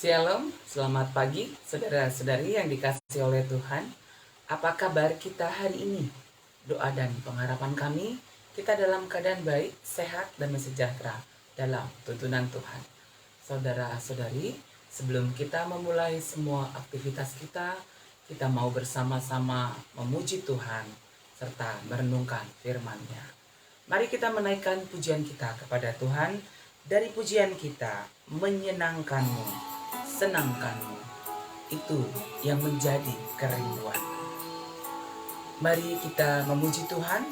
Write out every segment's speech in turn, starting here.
Shalom, selamat pagi saudara-saudari yang dikasihi oleh Tuhan. Apa kabar kita hari ini? Doa dan pengharapan kami, kita dalam keadaan baik, sehat, dan sejahtera dalam tuntunan Tuhan. Saudara-saudari, sebelum kita memulai semua aktivitas kita mau bersama-sama memuji Tuhan serta merenungkan firman-Nya. Mari kita menaikkan pujian kita kepada Tuhan. Dari pujian kita, menyenangkanmu, senangkanmu, itu yang menjadi kerinduan. Mari kita memuji Tuhan,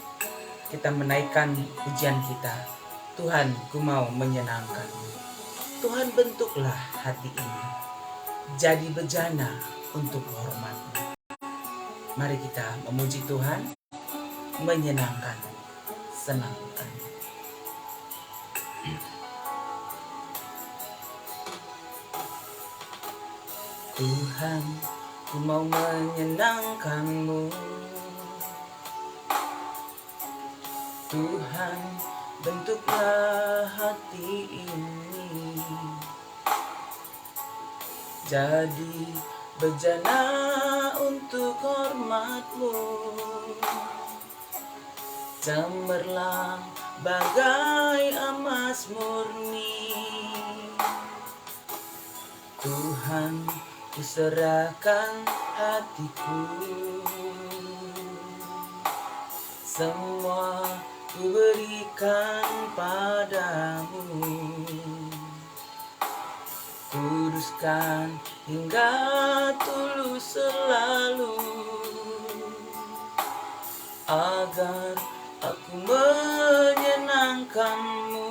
kita menaikkan pujian kita. Tuhan, ku mau menyenangkanmu. Tuhan, bentuklah hati ini jadi bejana untuk hormat-Mu. Mari kita memuji Tuhan, menyenangkanmu, senangkanmu. Tuhan, ku mau menyenangkanmu. Tuhan, bentuklah hati ini jadi bejana untuk hormat-Mu. Cemerlang bagai emas murni. Tuhan, ku serahkan hatiku, semua ku berikan padamu. Kuduskan hingga tulus selalu, agar aku menyenangkanmu,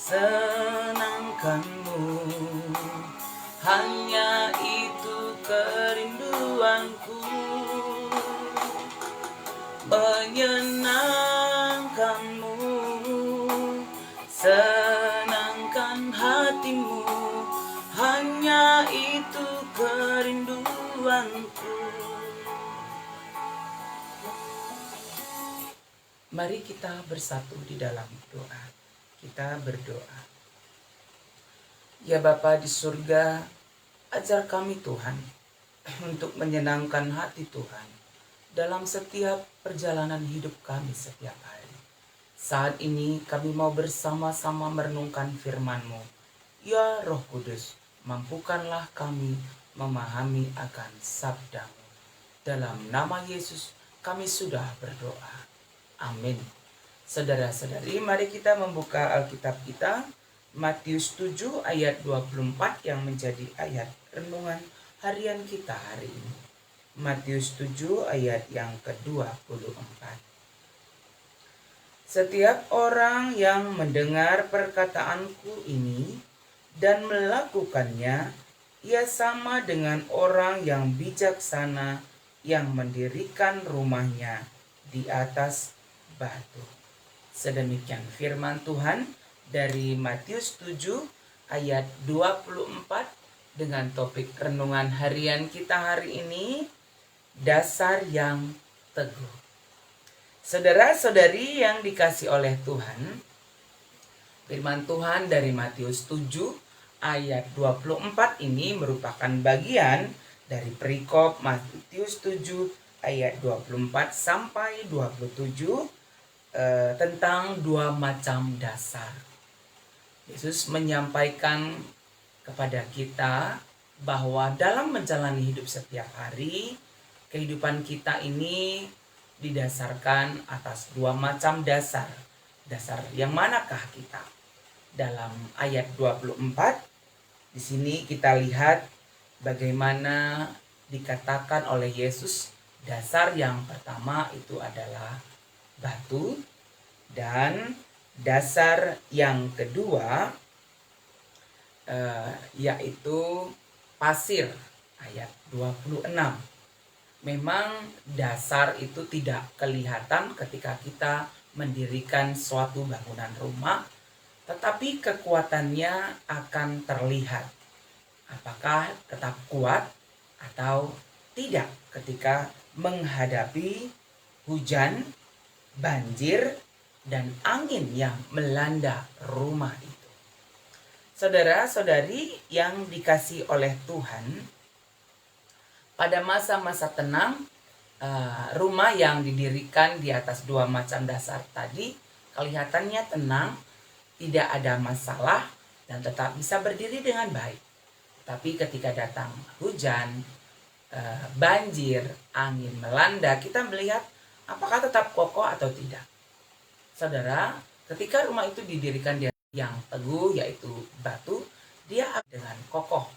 senangkanmu. Hanya itu kerinduanku, menyenangkanmu, senangkan hatimu. Hanya itu kerinduanku. Mari kita bersatu di dalam doa. Kita berdoa. Ya Bapa di surga, ajar kami Tuhan untuk menyenangkan hati Tuhan dalam setiap perjalanan hidup kami setiap hari. Saat ini kami mau bersama-sama merenungkan firman-Mu. Ya Roh Kudus, mampukanlah kami memahami akan sabda-Mu. Dalam nama Yesus kami sudah berdoa. Amin. Saudara-saudari, mari kita membuka Alkitab kita, Matius 7 ayat 24 yang menjadi ayat renungan harian kita hari ini. Matius 7 ayat yang ke-24. Setiap orang yang mendengar perkataanku ini dan melakukannya, ia sama dengan orang yang bijaksana yang mendirikan rumahnya di atas batu. Sedemikian firman Tuhan dari Matius 7 ayat 24 dengan topik renungan harian kita hari ini, dasar yang teguh. Saudara-saudari yang dikasihi oleh Tuhan, firman Tuhan dari Matius 7 ayat 24 ini merupakan bagian dari perikop Matius 7 ayat 24 sampai 27 tentang dua macam dasar. Yesus menyampaikan kepada kita bahwa dalam menjalani hidup setiap hari, kehidupan kita ini didasarkan atas dua macam dasar. Dasar yang manakah kita? Dalam ayat 24, di sini kita lihat bagaimana dikatakan oleh Yesus, dasar yang pertama itu adalah batu, dan dasar yang kedua yaitu pasir, ayat 26. Memang dasar itu tidak kelihatan ketika kita mendirikan suatu bangunan rumah, tetapi kekuatannya akan terlihat. Apakah tetap kuat atau tidak ketika menghadapi hujan, banjir dan angin yang melanda rumah itu. Saudara-saudari yang dikasihi oleh Tuhan, pada masa-masa tenang, rumah yang didirikan di atas dua macam dasar tadi kelihatannya tenang, tidak ada masalah, dan tetap bisa berdiri dengan baik. Tapi ketika datang hujan, banjir, angin melanda, kita melihat apakah tetap kokoh atau tidak. Saudara, ketika rumah itu didirikan di yang teguh, yaitu batu, dia dengan kokoh.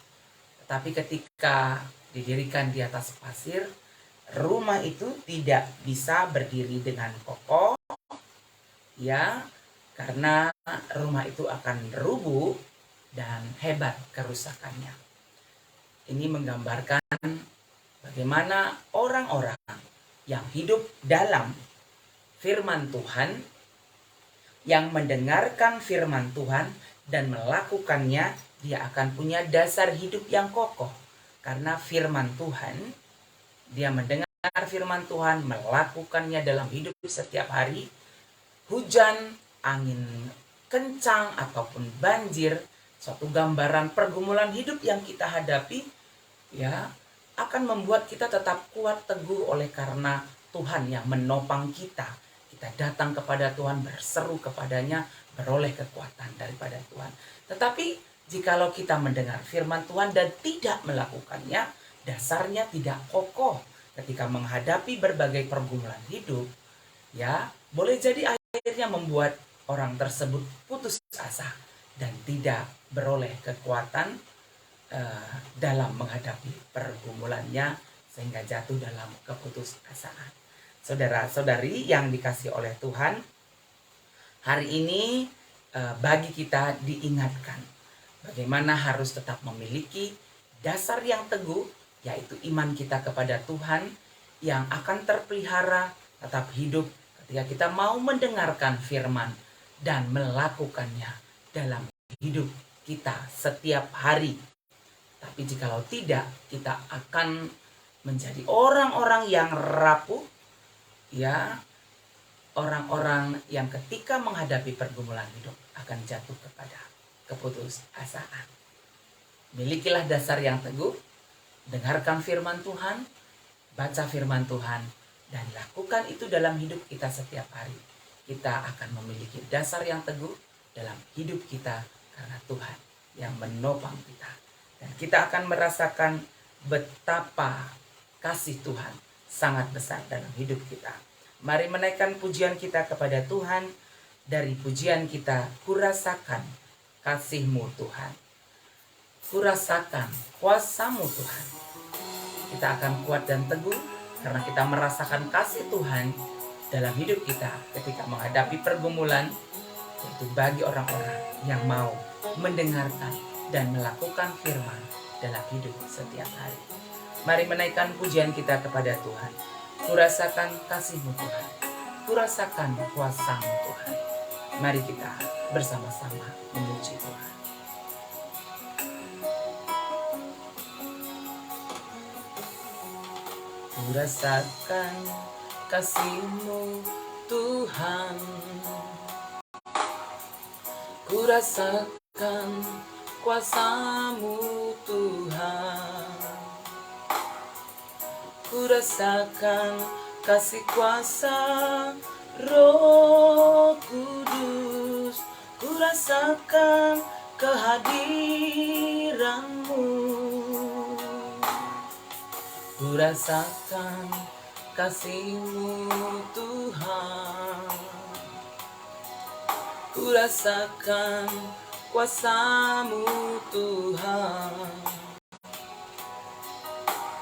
Tetapi ketika didirikan di atas pasir, rumah itu tidak bisa berdiri dengan kokoh, ya, karena rumah itu akan rubuh dan hebat kerusakannya. Ini menggambarkan bagaimana orang-orang yang hidup dalam firman Tuhan, yang mendengarkan firman Tuhan dan melakukannya, dia akan punya dasar hidup yang kokoh. Karena firman Tuhan, dia mendengar firman Tuhan, melakukannya dalam hidup setiap hari. Hujan, angin kencang ataupun banjir, suatu gambaran pergumulan hidup yang kita hadapi, ya, akan membuat kita tetap kuat teguh oleh karena Tuhan yang menopang kita. Kita datang kepada Tuhan, berseru kepadanya, beroleh kekuatan daripada Tuhan. Tetapi jikalau kita mendengar firman Tuhan dan tidak melakukannya, dasarnya tidak kokoh ketika menghadapi berbagai pergumulan hidup, ya, boleh jadi akhirnya membuat orang tersebut putus asa dan tidak beroleh kekuatan dalam menghadapi pergumulannya, sehingga jatuh dalam keputusasaan. Saudara-saudari yang dikasihi oleh Tuhan, hari ini bagi kita diingatkan bagaimana harus tetap memiliki dasar yang teguh, yaitu iman kita kepada Tuhan yang akan terpelihara tetap hidup ketika kita mau mendengarkan firman dan melakukannya dalam hidup kita setiap hari. Tapi jikalau tidak, kita akan menjadi orang-orang yang rapuh, ya, orang-orang yang ketika menghadapi pergumulan hidup akan jatuh kepada keputusasaan. Milikilah dasar yang teguh, dengarkan firman Tuhan, baca firman Tuhan, dan lakukan itu dalam hidup kita setiap hari. Kita akan memiliki dasar yang teguh dalam hidup kita karena Tuhan yang menopang kita. Dan kita akan merasakan betapa kasih Tuhan sangat besar dalam hidup kita. Mari menaikkan pujian kita kepada Tuhan. Dari pujian kita, kurasakan kasih-Mu Tuhan. Kurasakan kuasa-Mu Tuhan. Kita akan kuat dan teguh karena kita merasakan kasih Tuhan dalam hidup kita ketika menghadapi pergumulan, yaitu bagi orang-orang yang mau mendengarkan dan melakukan firman dalam hidup setiap hari. Mari menaikkan pujian kita kepada Tuhan. Kurasakan kasih-Mu Tuhan. Kurasakan kuasa-Mu Tuhan. Mari kita bersama-sama memuji Tuhan. Kurasakan kasih-Mu Tuhan. Kurasakan kuasa-Mu Tuhan. Kurasakan kasih kuasa Roh Kudus. Kurasakan kehadiran-Mu. Kurasakan kasih-Mu Tuhan. Kurasakan kuasa-Mu Tuhan.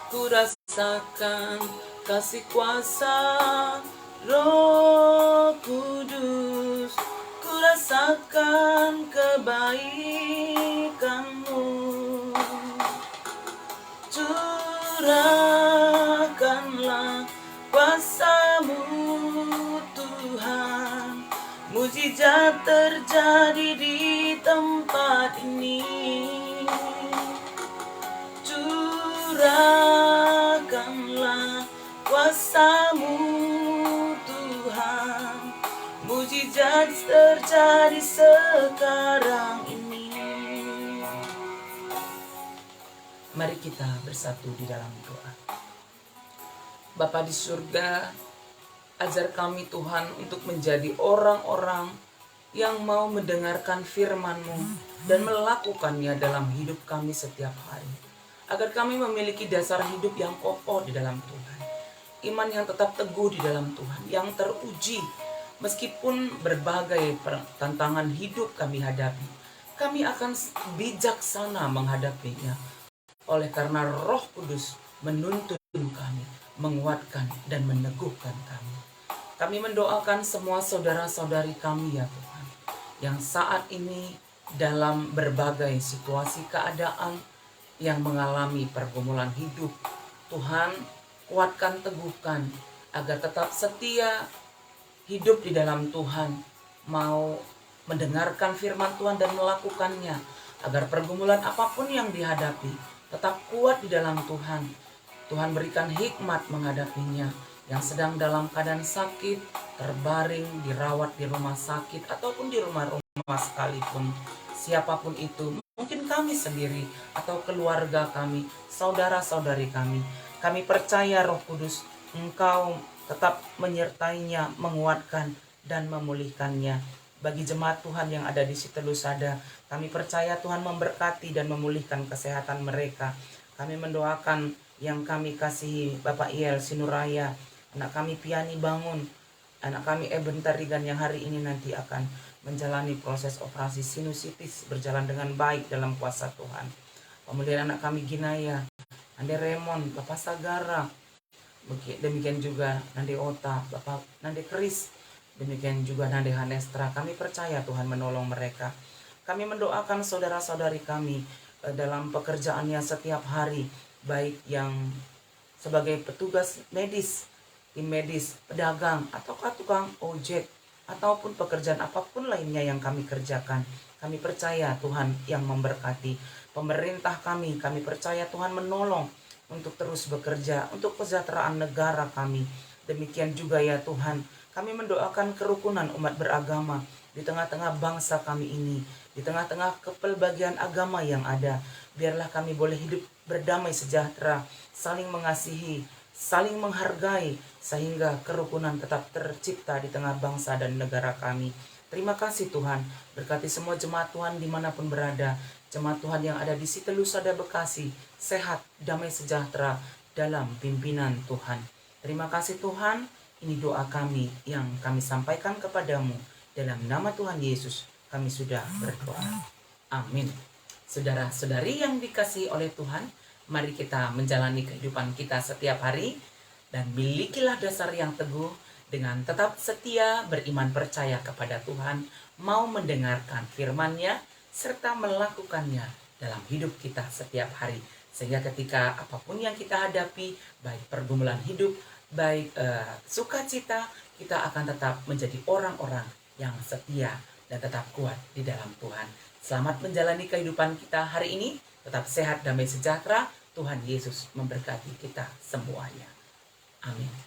Kurasakan kasih kuasa Roh Kudus. Kurasakan kebaikan-Mu. Curahkanlah kuasa-Mu Tuhan. Mujizat terjadi di tempat ini. Curahkanlah kuasa-Mu Tuhan. mujizat terjadi sekarang ini. Mari kita bersatu di dalam doa. Bapa di surga, ajar kami Tuhan untuk menjadi orang-orang yang mau mendengarkan firman-Mu dan melakukannya dalam hidup kami setiap hari. Agar kami memiliki dasar hidup yang kokoh di dalam Tuhan. Iman yang tetap teguh di dalam Tuhan, yang teruji meskipun berbagai tantangan hidup kami hadapi. Kami akan bijaksana menghadapinya. Oleh karena Roh Kudus menuntun kami, menguatkan dan meneguhkan kami. Kami mendoakan semua saudara-saudari kami ya Tuhan, yang saat ini dalam berbagai situasi keadaan yang mengalami pergumulan hidup. Tuhan, kuatkan, teguhkan agar tetap setia hidup di dalam Tuhan, mau mendengarkan firman Tuhan dan melakukannya, agar pergumulan apapun yang dihadapi tetap kuat di dalam Tuhan. Tuhan berikan hikmat menghadapinya. Yang sedang dalam keadaan sakit, terbaring, dirawat di rumah sakit, ataupun di rumah-rumah sekalipun, siapapun itu, mungkin kami sendiri, atau keluarga kami, saudara-saudari kami percaya Roh Kudus, Engkau tetap menyertainya, menguatkan, dan memulihkannya. Bagi jemaat Tuhan yang ada di Sitelusada, kami percaya Tuhan memberkati dan memulihkan kesehatan mereka. Kami mendoakan yang kami kasihi Bapak Iel Sinuraya, anak kami Piani Bangun, anak kami Eben Tarigan yang hari ini nanti akan menjalani proses operasi sinusitis berjalan dengan baik dalam kuasa Tuhan. Pemulihan anak kami Ginaya, Ande Raymond, Bapak Sagara, demikian juga Nande Ota, Bapak Nande Kris, demikian juga Nande Hanestra. Kami percaya Tuhan menolong mereka. Kami mendoakan saudara-saudari kami dalam pekerjaannya setiap hari, baik yang sebagai petugas medis, tim medis, pedagang, ataukah tukang ojek, ataupun pekerjaan apapun lainnya yang kami kerjakan. Kami percaya Tuhan yang memberkati. Pemerintah kami percaya Tuhan menolong untuk terus bekerja, untuk kesejahteraan negara kami. Demikian juga ya Tuhan, kami mendoakan kerukunan umat beragama di tengah-tengah bangsa kami ini, di tengah-tengah kepelbagian agama yang ada. Biarlah kami boleh hidup berdamai sejahtera, saling mengasihi, saling menghargai, sehingga kerukunan tetap tercipta di tengah bangsa dan negara kami. Terima kasih Tuhan, berkati semua jemaat Tuhan dimanapun berada, jemaat Tuhan yang ada di Sitelusada Bekasi, sehat, damai sejahtera dalam pimpinan Tuhan. Terima kasih Tuhan. Ini doa kami yang kami sampaikan kepadamu. Dalam nama Tuhan Yesus kami sudah berdoa. Amin. Saudara-saudari yang dikasihi oleh Tuhan, mari kita menjalani kehidupan kita setiap hari dan milikilah dasar yang teguh dengan tetap setia, beriman, percaya kepada Tuhan, mau mendengarkan firman-Nya serta melakukannya dalam hidup kita setiap hari. Sehingga ketika apapun yang kita hadapi, baik pergumulan hidup, baik sukacita, kita akan tetap menjadi orang-orang yang setia dan tetap kuat di dalam Tuhan. Selamat menjalani kehidupan kita hari ini, tetap sehat, damai sejahtera. Tuhan Yesus memberkati kita semuanya. Amin.